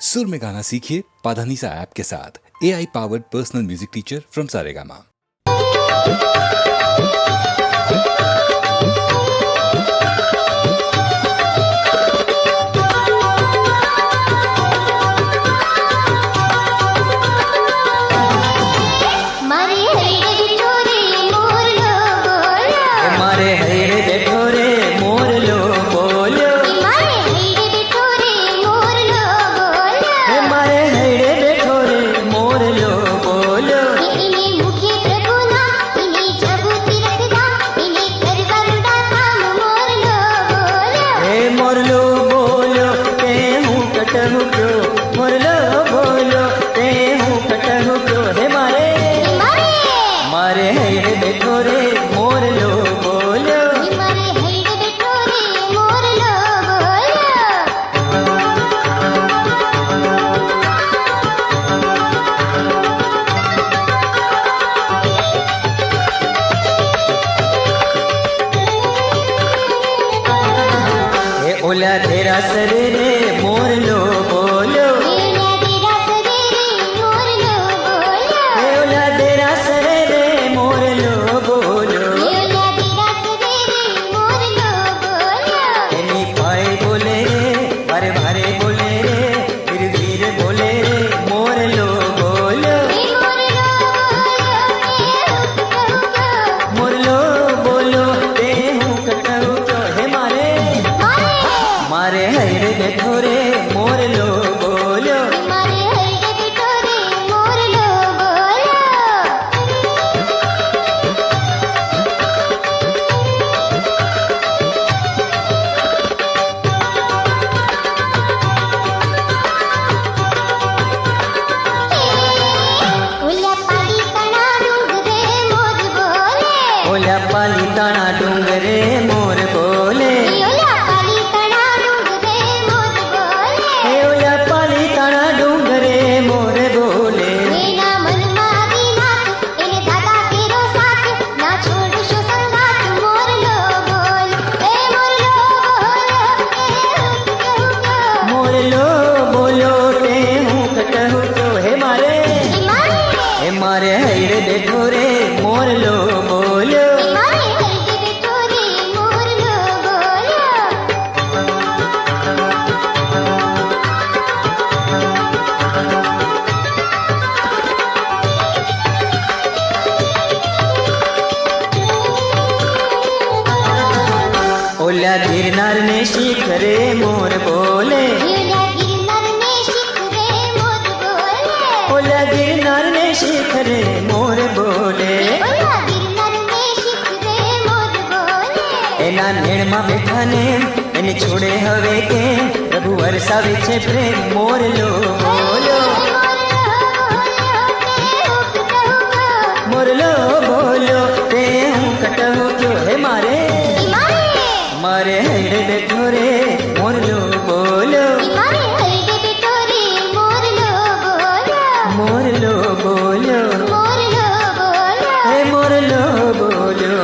सुर में गाना सीखिए पाधानीसा ऐप के साथ। AI powered personal music teacher from Saregama. ओला तेरा सर रे मोर लो बोलो, ओला तेरा सर रे मोर लो बोलो, एनी पाए बोले रे अरे भारे बोले रे फिर वीर बोले रे मोर लो बोलो, मोर लो बोलो ते हूँ कटहु तो हे मारे मारे हरे बैठो रे मोर लो बोलो, मारे हरे बैठो रे मोर लो बोलो। ओला पाली तना डूंगरे मोर बोले, ओला पाली ताना डूंगरे मोर बोले, ओला पाली तना डूंगरे मोर बोले, ओला पाली ताना डूंगरे मोर बोले, एना मन मारी नाथ एने दादा तेरो साथ ना छोड़ शो संगात मोर लो बोल, ए मोर लो बोल, मोर लो बोलो ते हूँ कटहु तो हे मारे हे मारे हरे बैठो रे मोर लो बोलो, मारे हरे बैठो रे मोर लो बोलो। ओला गिरनार ने शिखरे मोर बोले, ओला गिरनार ने शिखरे मोर बोले, ओला गिरनार ने शिखरे मोर बोले, ओला गिरनार ने शिखरे मोर बोले, एना नेण में बैठा ने एने छोड़े हवे के प्रभु वरसावे छे प्रेम मोर लो बोलो, मोर लो बोलो ते हूँ कटहु क्यों हे मारे मारे हरे बैठो रे मोर लो बोलो, मोर लो बोलो हे मोर लो बोलो।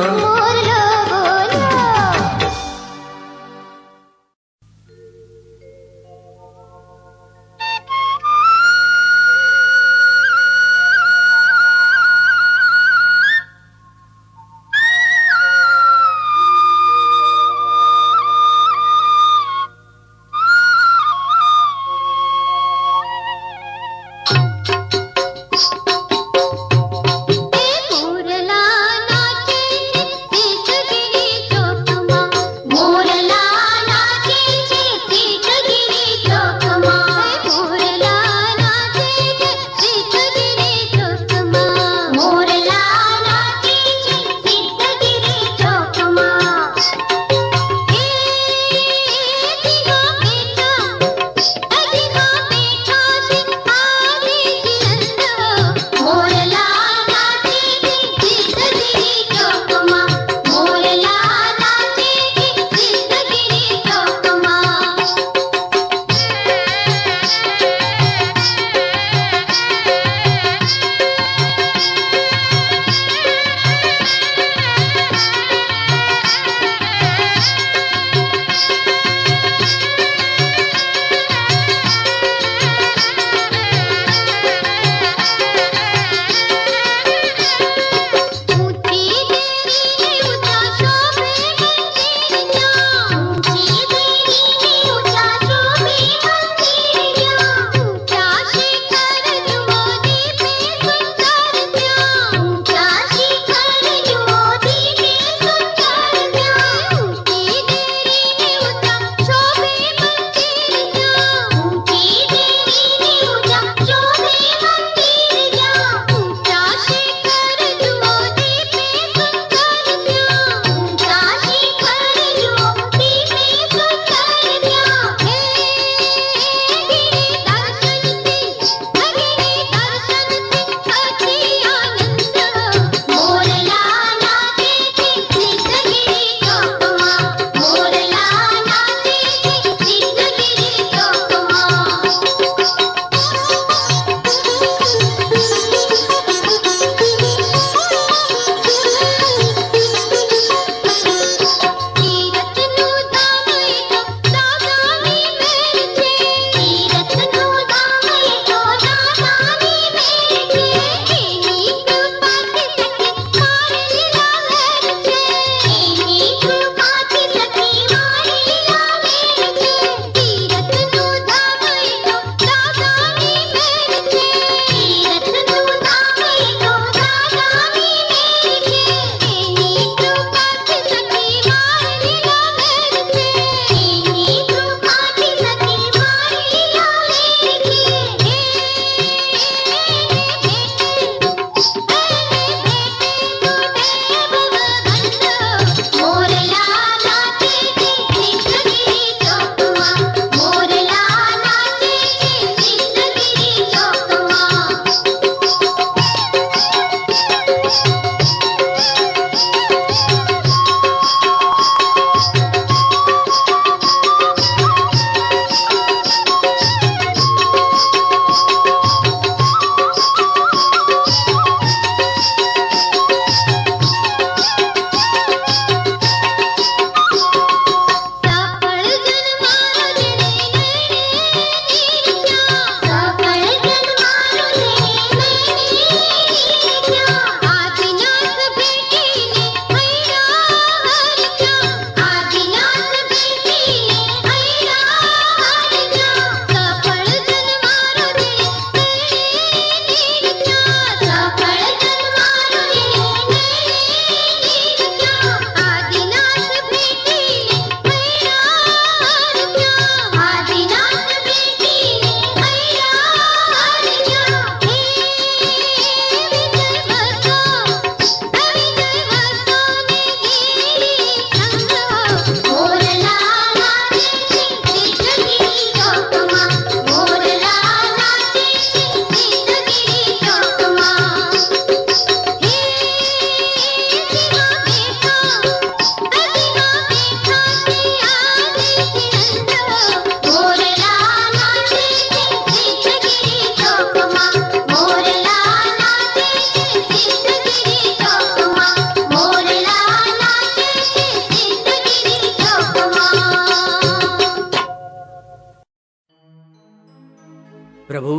પ્રભુ,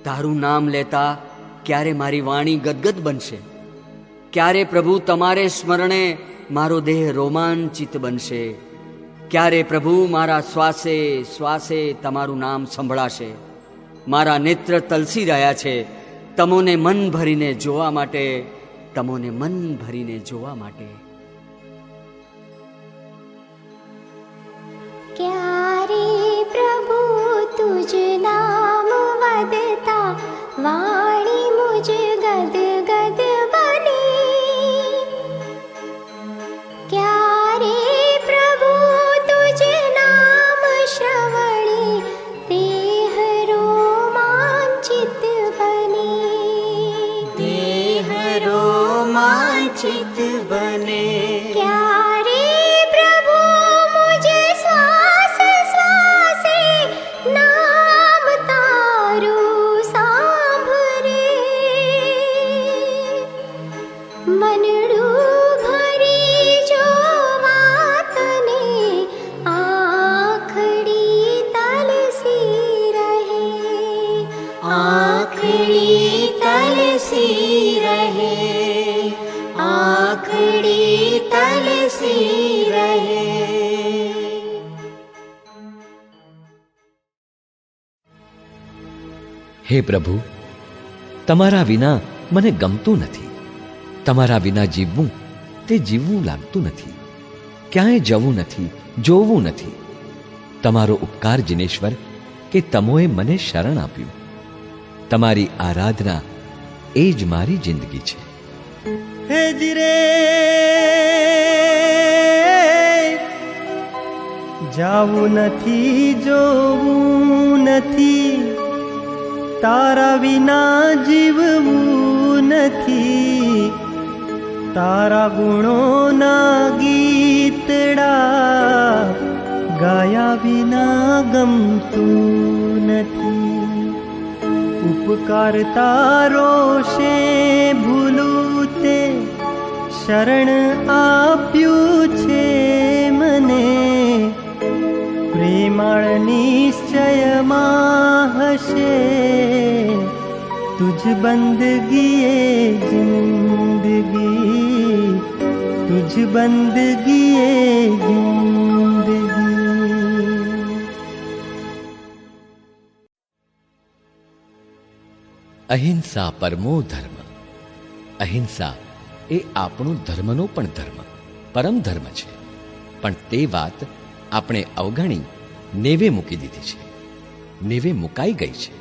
તારું નામ લેતા ક્યારે મારી વાણી ગદગદ બનશે? ક્યારે પ્રભુ તમારે સ્મરણે મારો દેહ રોમાંચિત બનશે? ક્યારે પ્રભુ મારા શ્વાસે શ્વાસે તમારું નામ સંભળાશે? મારા નેત્ર તલસી રહ્યા છે તમોને મન ભરીને જોવા માટે, તમોને મન ભરીને જોવા માટે. ક્યારે પ્રભુ તુજ નામ વદતા વાણી મુજ ગદ ગદ બની. ક્યારે પ્રભુ તુજ નામ શ્રવણે દેહ રોમાંચિત બની. દેહ રોમાંચિત બને. ક્યારે પ્રભુ મુજે શ્વાસ શ્વાસે નામ તારું સાંભળે. મનડું ભરી જોવા તને આંખડી તલસી રહે. આંખડી તલસી રહે. આંખડી તલસી રહે. હે પ્રભુ, તમારા વિના મને ગમતું નથી. તમારા વિના જીવવું તે જીવવું લાગતું નથી. ક્યાંય જવું નથી, જોવું નથી. તમારો ઉપકાર જિનેશ્વર કે તમોએ મને શરણ આપ્યું. તમારી આરાધના એ જ મારી જિંદગી છે. હેજરે જાવું નથી, જોવું નથી, તારા વિના જીવવું નથી. તારા ગુણોના ગીતડા ગાયા વિના ગમતું નથી. ઉપકાર તારો છે ભૂલું તે શરણ આપ્યું છે મને. પ્રેમાળ નિશ્ચયમાં હશે તુજ બંદગીએ જિંદગી. તુજ બંદગીએ જિંદગી. અહિંસા પરમો ધર્મ. અહિંસા એ આપણો ધર્મનો પણ ધર્મ, પરમ ધર્મ છે. પણ તે વાત આપણે અવગણી નેવે મૂકી દીધી છે, નેવે મુકાઈ ગઈ છે.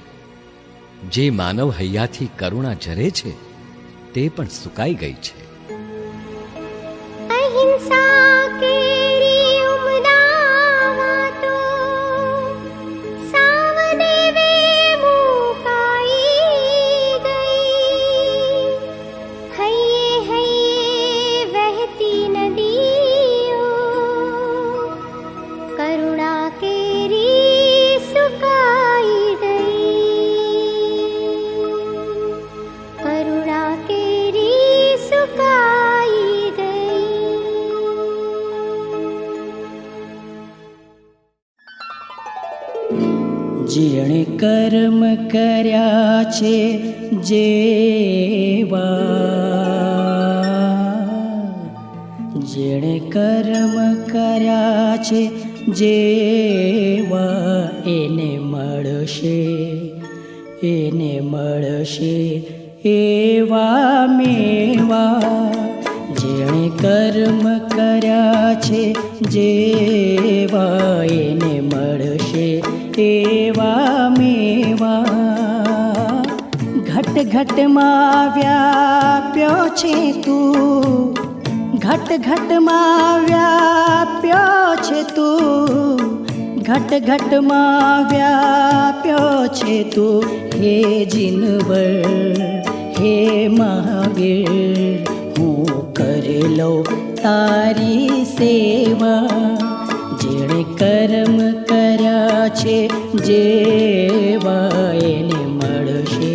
જે માનવ હૈયાથી કરુણા ઝરે છે તે પણ સુકાઈ ગઈ છે. અહિંસા કેરી ઉમદા વાતો સાવ દેવે મુકાઈ ગઈ. હૈયે હૈયે વહેતી નદીઓ કરુણા કેરી સુકાઈ ગઈ. કરુણા કેરી સુકાઈ ગઈ. જેણે કર્મ કર્યા છે જેવા, જેણે કર્મ કર્યા છે જેવા, એને મળશે, એને મળશે એવા મેવા. જેણે કર્મ કર્યા છે જેવા, એને મળશે એવા મેવા. ઘટ ઘટમાં વ્યાપ્યો છે તું, ઘટ ઘટમાં વ્યાપ્યો છે તું, ઘટ ઘટમાં વ્યાપ્યો છે તું. હે જીનવર હે મહાવીર, હું કરી લઉં તારી સેવા. જેણે કર્મ કર્યા છે જેવા, એને મળશે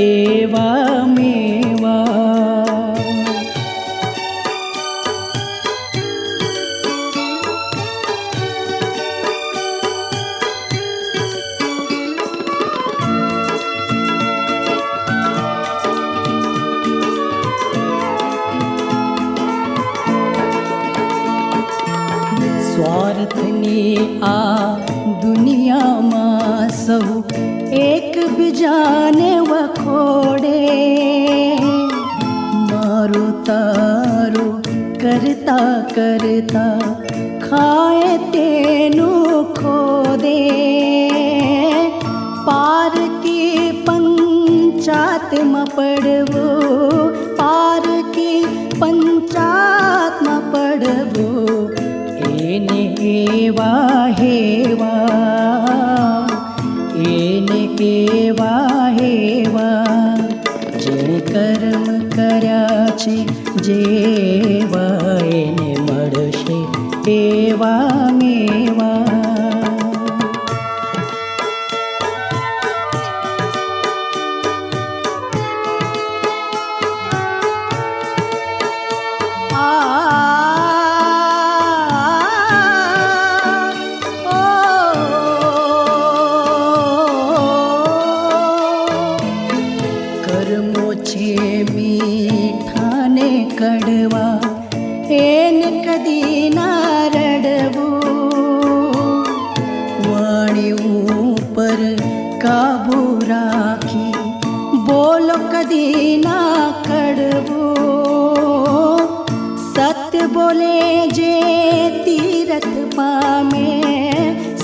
એવા મેવા. આ દુનિયામાં સહુ એક બીજાને વખોડે. મારું તારું કરતા કરતા ખાય તેનું ખોદે. પારકી પંચાતમાં પડવું, પારકી પંચાતમાં પડવું, એને એવા હેવા, એને એવા હેવા, જેણે કર્મ કર્યા છે જેવા, એને મળશે એવા મેવા. કર્મો છે મીઠા ને કડવા, એને કદી ના રડવું. વાણી ઉપર કાબુ રાખી બોલો કદી ના કડવું. સત્ય બોલે જે તીરથ પામે,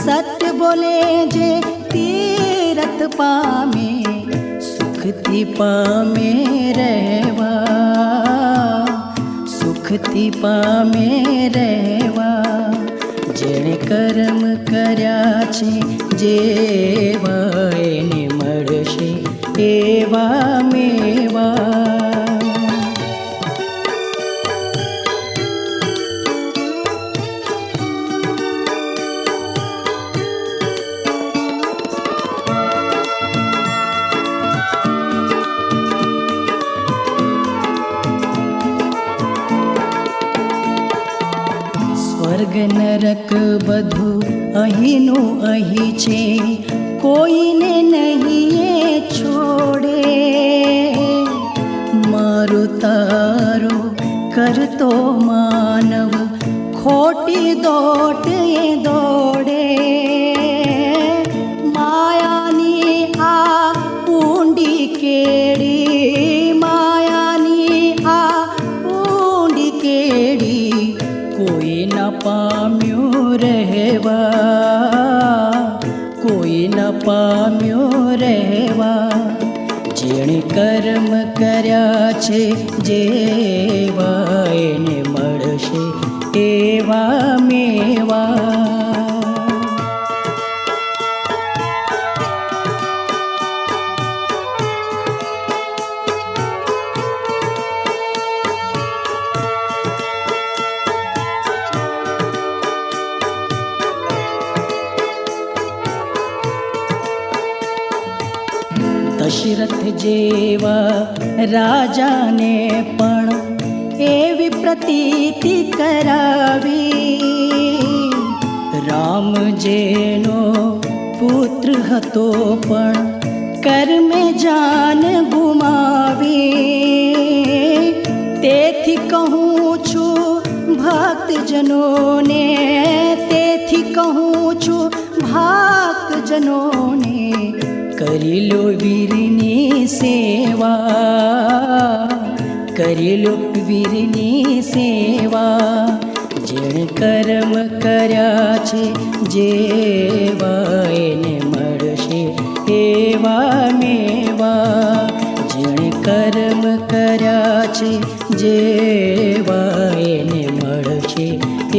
સત્ય બોલે જે તીરથ પામે, સુખથી પામે રહેવા, સુખથી પામે રહેવા. જેણે કર્મ કર્યા છે જેવા, એને મળશે એવા મેવા. સ્વર્ગ નરક બધું અહીંનું અહીં છે, કોઈને નહીં એ છોડે. મારું તારું કરતો માનવ ખોટી દોટ એ દોડે. માયાની આ ઊંડી કેડી, માયાની આ ઊંડી કેડી, કોઈ ન પામ્યું રહેવા, કોઈ ન પામ્યું રહેવા. જેણે કર્મ કર્યા છે જેવા, એને મળશે એવા મેવા. દશરથ જેવા રાજાને પણ એવી પ્રતીતિ કરાવી. રામ જેનો પુત્ર હતો પણ કર્મે જાન ગુમાવી. તેથી કહું છું ભક્તજનોને, તેથી કહું છું ભક્તજનોને, કરી લો વીરની સેવા, કરી લો વીરની સેવા. જેણે કર્મ કર્યા છે જેવા, એને મળશે એવા મેવા. જેણે કર્મ કર્યા છે જેવા, એને મળશે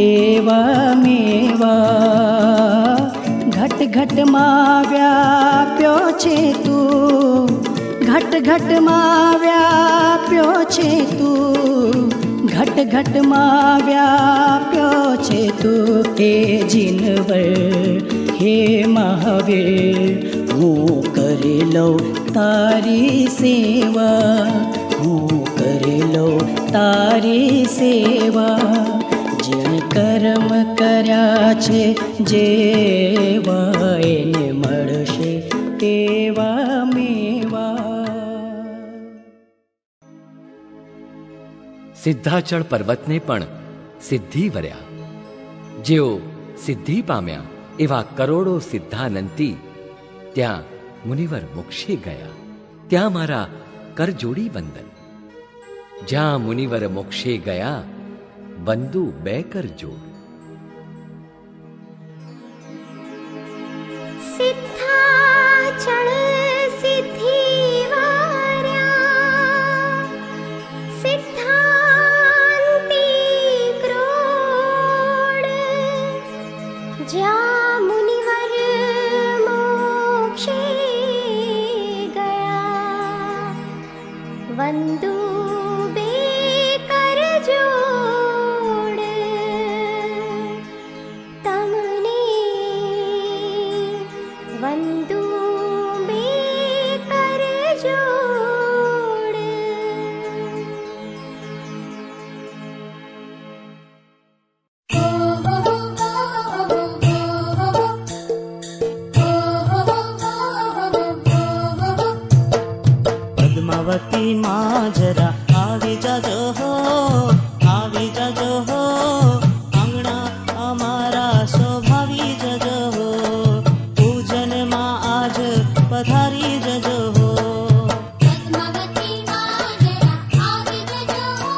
એવા મેવા. ઘટ ઘટમાં વ્યાપ્યો છે તું, ઘટ ઘટમાં વ્યાપ્યો છે તું, ઘટ ઘટમાં વ્યાપ્યો છે તું. હે જીનવર હે મહાવીર, હું કરી લઉં તારી સેવા, હું કરી લઉં તારી સેવા. જેણે કર્મ કર્યા છે જેવા, એને મળશે એવા મેવા. સિદ્ધાચળ પર્વતને પણ સિદ્ધિ વર્યા. જેઓ સિદ્ધિ પામ્યા એવા કરોડો સિદ્ધાનંતી ત્યાં મુનિવર મોક્ષે ગયા. ત્યાં મારા કરજોડી વંદન. જ્યાં મુનિવર મોક્ષે ગયા બંદુ બે કરજોડ. સિદ્ધાચળ સિદ્ધિવાર્યા સિદ્ધાંતી ક્રોડ જ્યાં મુનિવર મોક્ષે ગયા વંદુ બે કરજોડ તમને વંદુ બે કરજોડ. પદ્માવતી માં જરા આવી જજો હો, આવી જજો હો, આંગણા અમારા શોભાવી જજો હો, પૂજનમાં આજ પધારી જજો હો. પદ્માવતી માં જરા આવી જજો હો,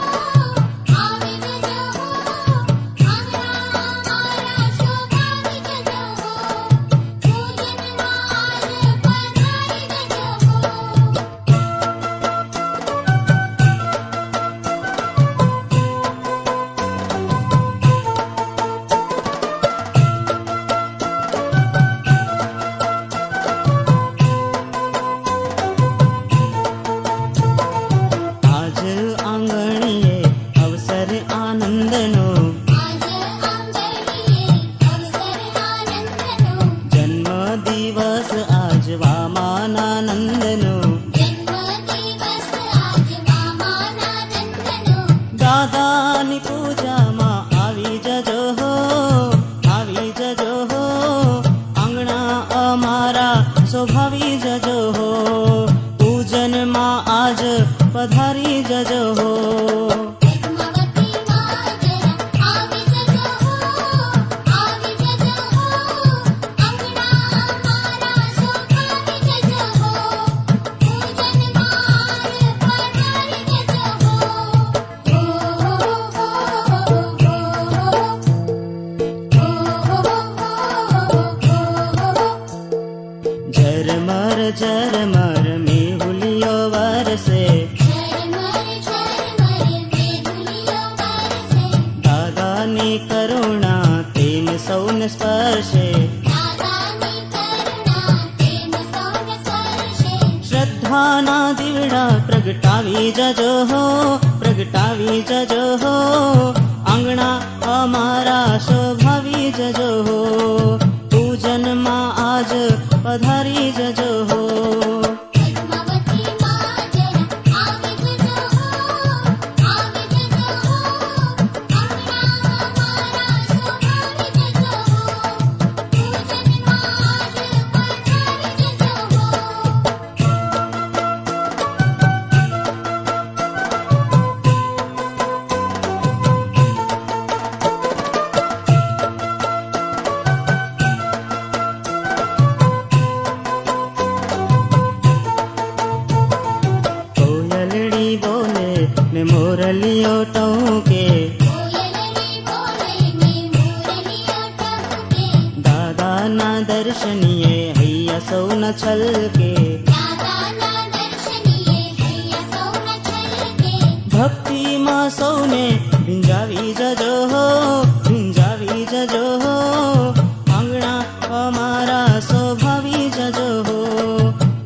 આવી જજો હો, આંગણા અમારા શોભાવી જજો હો, પૂજનમાં આજ પધારી જજો હો. આજ આંગણીએ અવસર આનંદનો, જન્મ દિવસ આજ વામાનંદનો, દાદાની પૂજામાં આવી જજો હો, આવી જજો હો, આંગણા અમારા શોભાવી જજો હો, પૂજનમાં આજ પધારી જજો હો. ઝરમર ઝરમર મેહુલિયો વરસે, દાદાની કરુણા તેમ સૌને સ્પર્શે, શ્રદ્ધાના દીવડા પ્રગટાવી જજો હો, પ્રગટાવી જજો હો, આંગણા અમારા શોભાવી જજો હો, પૂજનમાં આજ પધારી જજો હો. કોયલડી બોલે ને મોરલીઓ ટહુકે, દાદાના દર્શનીએ હૈયા સૌના છલકે, ભક્તિમાં સૌને ભીંજાવી જજો હો, ભીંજાવી જજો હો, આંગણા અમારા શોભાવી જજો હો,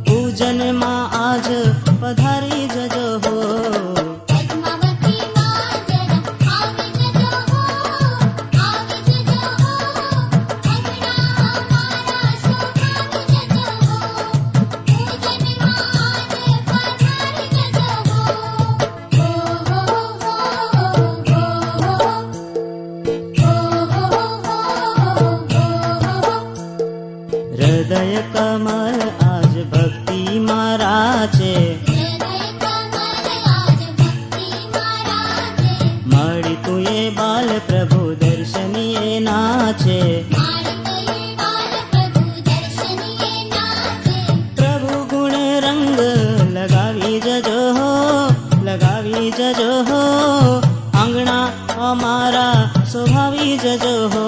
પૂજનમાં આજ પધારી જજો હો. હૃદય જજો હો, આંગણા અમારા શોભાવી જજો હો.